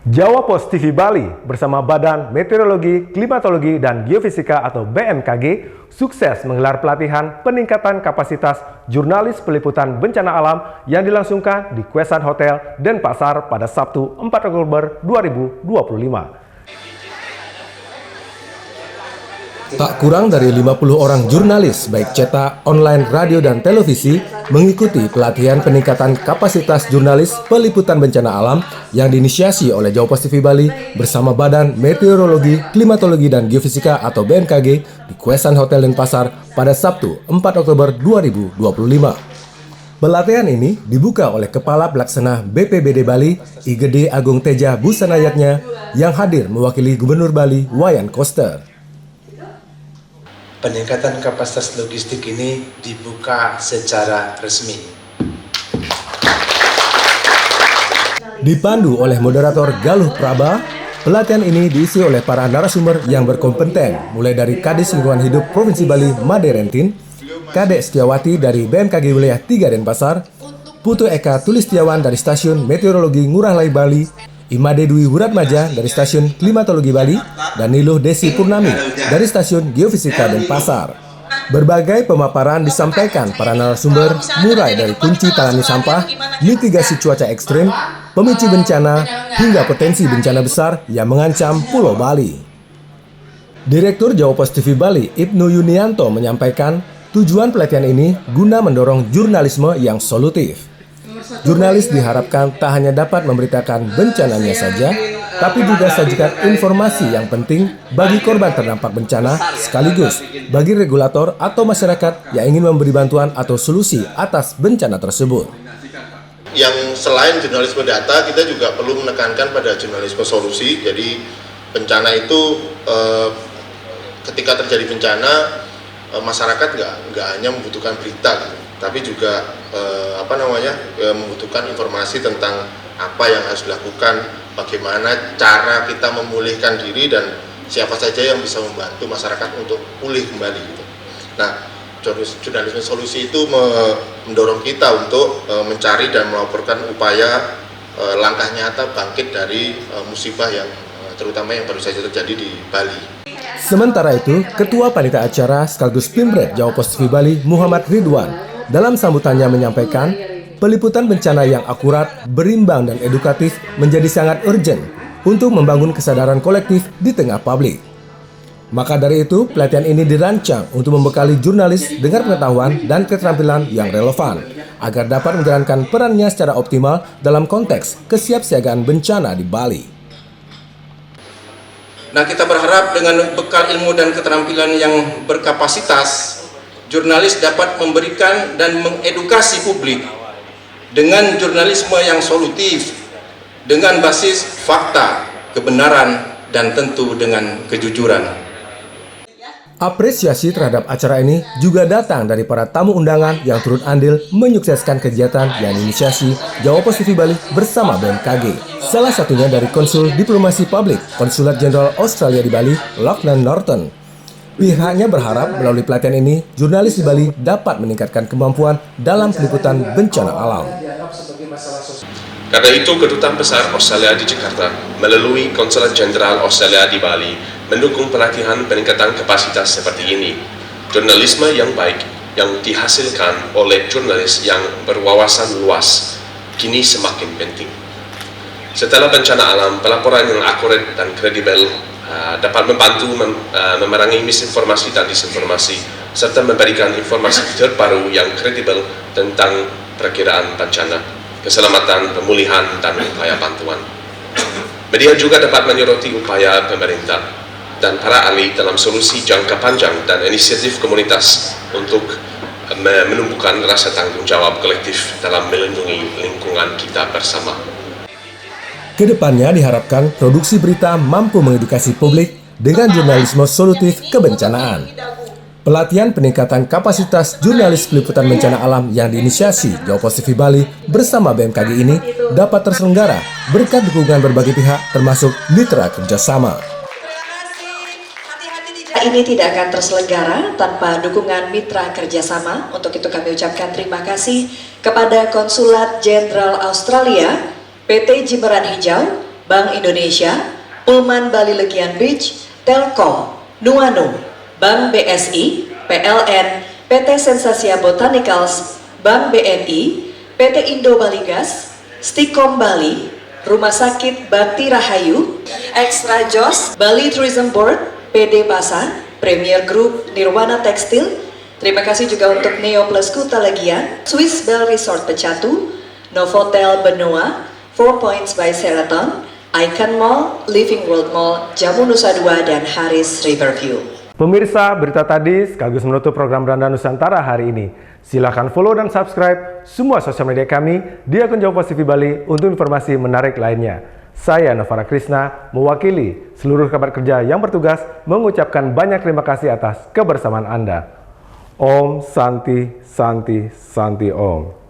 Jawa Post TV Bali bersama Badan Meteorologi, Klimatologi, dan Geofisika atau BMKG sukses menggelar pelatihan peningkatan kapasitas jurnalis peliputan bencana alam yang dilangsungkan di Kwesan Hotel Denpasar pada Sabtu 4 Oktober 2025. Tak kurang dari 50 orang jurnalis, baik cetak, online, radio, dan televisi, mengikuti pelatihan peningkatan kapasitas jurnalis peliputan bencana alam yang diinisiasi oleh Jawa Post TV Bali bersama Badan Meteorologi, Klimatologi, dan Geofisika atau BMKG di Kwesan Hotel Denpasar pada Sabtu 4 Oktober 2025. Pelatihan ini dibuka oleh Kepala Pelaksana BPBD Bali, IGD Agung Teja Busanayatnya, yang hadir mewakili Gubernur Bali, Wayan Koster. Peningkatan kapasitas logistik ini dibuka secara resmi. Dipandu oleh moderator Galuh Praba, pelatihan ini diisi oleh para narasumber yang berkompeten, mulai dari Kadis Lingkungan Hidup Provinsi Bali Made Rentin, Kadek Setiawati dari BMKG Wilayah 3 Denpasar, Putu Eka Tulistiawan dari Stasiun Meteorologi Ngurah Rai Bali, Imade Dwi Wuratmaja dari Stasiun Klimatologi Bali, dan Niluh Desi Purnami dari Stasiun Geofisika Denpasar. Berbagai pemaparan disampaikan para narasumber, mulai dari kunci tangani sampah, mitigasi cuaca ekstrim, pemicu bencana, hingga potensi bencana besar yang mengancam Pulau Bali. Direktur Jawa Post TV Bali, Ibnu Yunianto, menyampaikan tujuan pelatihan ini guna mendorong jurnalisme yang solutif. Jurnalis diharapkan tak hanya dapat memberitakan bencananya saja, tapi juga sajikan informasi yang penting bagi korban terdampak bencana, sekaligus bagi regulator atau masyarakat yang ingin memberi bantuan atau solusi atas bencana tersebut. Yang selain jurnalisme data, kita juga perlu menekankan pada jurnalisme solusi. Jadi bencana itu ketika terjadi bencana, masyarakat nggak hanya membutuhkan berita gitu, tapi juga membutuhkan informasi tentang apa yang harus dilakukan, bagaimana cara kita memulihkan diri, dan siapa saja yang bisa membantu masyarakat untuk pulih kembali gitu. Nah, jurnalisme solusi itu mendorong kita untuk mencari dan melaporkan upaya langkah nyata bangkit dari musibah yang terutama yang baru saja terjadi di Bali. Sementara itu, Ketua Panitia Acara sekaligus Pimpret Jawa Post TV Bali Muhammad Ridwan dalam sambutannya menyampaikan peliputan bencana yang akurat, berimbang, dan edukatif menjadi sangat urgent untuk membangun kesadaran kolektif di tengah publik. Maka dari itu, pelatihan ini dirancang untuk membekali jurnalis dengan pengetahuan dan keterampilan yang relevan agar dapat menjalankan perannya secara optimal dalam konteks kesiapsiagaan bencana di Bali. Nah, kita berharap dengan bekal ilmu dan keterampilan yang berkapasitas, jurnalis dapat memberikan dan mengedukasi publik dengan jurnalisme yang solutif, dengan basis fakta, kebenaran, dan tentu dengan kejujuran. Apresiasi terhadap acara ini juga datang dari para tamu undangan yang turut andil menyukseskan kegiatan yang diinisiasi Jawa Post TV Bali bersama BMKG. Salah satunya dari Konsul Diplomasi Publik Konsulat Jenderal Australia di Bali, Lachlan Norton. Pihaknya berharap melalui pelatihan ini, jurnalis di Bali dapat meningkatkan kemampuan dalam peliputan bencana alam. Karena itu, Kedutaan Besar Australia di Jakarta melalui Konsulat Jenderal Australia di Bali mendukung pelatihan peningkatan kapasitas seperti ini. Jurnalisme yang baik yang dihasilkan oleh jurnalis yang berwawasan luas kini semakin penting. Setelah bencana alam, pelaporan yang akurat dan kredibel dapat membantu memerangi misinformasi dan disinformasi, serta memberikan informasi terbaru yang kredibel tentang perakiraan bencana, keselamatan, pemulihan, dan upaya bantuan. Media juga dapat menyoroti upaya pemerintah dan para ahli dalam solusi jangka panjang dan inisiatif komunitas untuk menumbuhkan rasa tanggung jawab kolektif dalam melindungi lingkungan kita bersama. Kedepannya diharapkan produksi berita mampu mengedukasi publik dengan jurnalisme solutif kebencanaan. Pelatihan peningkatan kapasitas jurnalis peliputan bencana alam yang diinisiasi Jawa Post TV Bali bersama BMKG ini dapat terselenggara berkat dukungan berbagai pihak termasuk mitra kerjasama. Ini tidak akan terselenggara tanpa dukungan mitra kerjasama. Untuk itu kami ucapkan terima kasih kepada Konsulat Jenderal Australia, PT Jimbaran Hijau, Bank Indonesia, Pullman Bali Legian Beach, Telkom, Nuanu, Bank BSI, PLN, PT Sensasia Botanicals, Bank BNI, PT Indo Bali Gas, Stikom Bali, Rumah Sakit Bakti Rahayu, Extra Jos, Bali Tourism Board, PD Pasar, Premier Group, Nirwana Tekstil. Terima kasih juga untuk Neo Plus Kuta Legian, Swiss Bell Resort Pecatu, Novotel Benoa, 4 Points by Sheraton, Icon Mall, Living World Mall, Jamu Nusa Dua, dan Haris Riverview. Pemirsa, berita tadi sekaligus menutup program Beranda Nusantara hari ini. Silakan follow dan subscribe semua sosial media kami di akun Jawa Pos TV Bali untuk informasi menarik lainnya. Saya Novara Krisna, mewakili seluruh kabar kerja yang bertugas mengucapkan banyak terima kasih atas kebersamaan Anda. Om Santi Santi Santi Om.